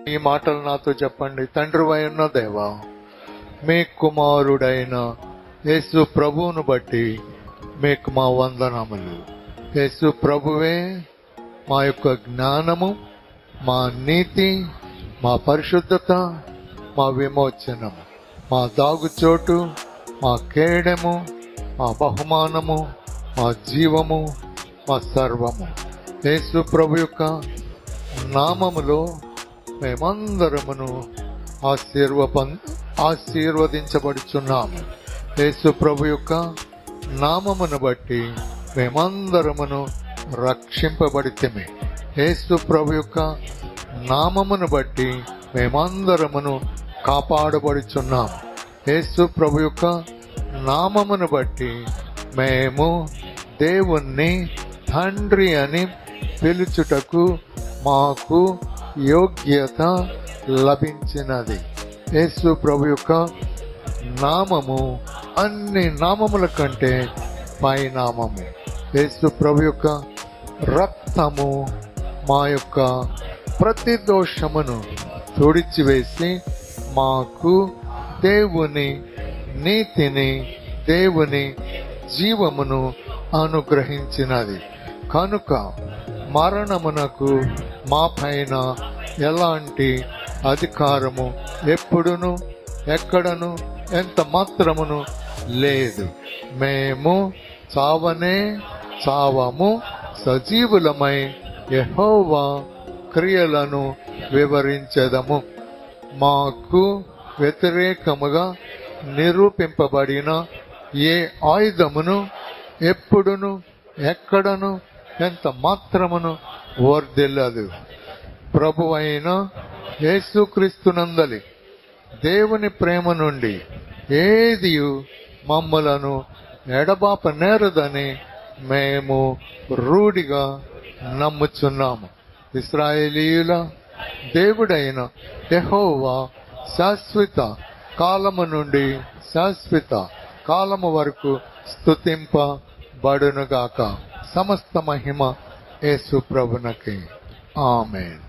ఈ మాటలు నాతో చెప్పండి. తండ్రివై ఉన్న దేవా, మీ కుమారుడైన యేసు ప్రభువును బట్టి మీకు మా వందనములు. యేసు ప్రభువే మా యొక్క జ్ఞానము, మా నీతి, మా పరిశుద్ధత, మా విమోచనము, మా దాగుచోటు, మా కేడము, మా బహుమానము, మా జీవము, మా సర్వము. యేసు ప్రభు యొక్క నామములో మేమందరమును ఆశీర్వదించబడుచున్నాము. యేసు ప్రభు యొక్క నామమును బట్టి మేమందరమును రక్షింపబడితిమి. యేసు ప్రభు యొక్క నామమును బట్టి మేమందరమును కాపాడబడుచున్నాము. యేసు ప్రభు యొక్క నామమును బట్టి మేము దేవుణ్ణి తండ్రి అని పిలుచుటకు మాకు యోగ్యత లభించినది. యేసు ప్రభు యొక్క నామము అన్ని నామముల కంటే పైనామము. యేసు ప్రభు యొక్క రక్తము మా యొక్క ప్రతి దోషమును తుడిచివేసి మాకు దేవుని నీతిని, దేవుని జీవమును అనుగ్రహించినది. కనుక మరణమునకు మా పైన ఎలాంటి అధికారము ఎప్పుడును, ఎక్కడను, ఎంత మాత్రమును లేదు. మేము చావనే చావము, సజీవులమై యెహోవా క్రియలను వివరించెదము. మాకు వ్యతిరేకముగా నిరూపింపబడిన ఏ ఆయుధమును ఎప్పుడును, ఎక్కడను, ఎంత మాత్రమును వర్ధిల్లదు. ప్రభువైన యేసుక్రీస్తునందలి దేవుని ప్రేమ నుండి ఏదియు మమ్మలను ఎడబాప నేరదని మేము రూఢిగా నమ్ముచున్నాము. ఇశ్రాయేలీయుల దేవుడైన యెహోవా శాశ్వత కాలము నుండి శాశ్వత కాలము వరకు స్తుతింపబడునుగాక. సమస్త మహిమ యేసు ప్రభునకే. ఆమేన్.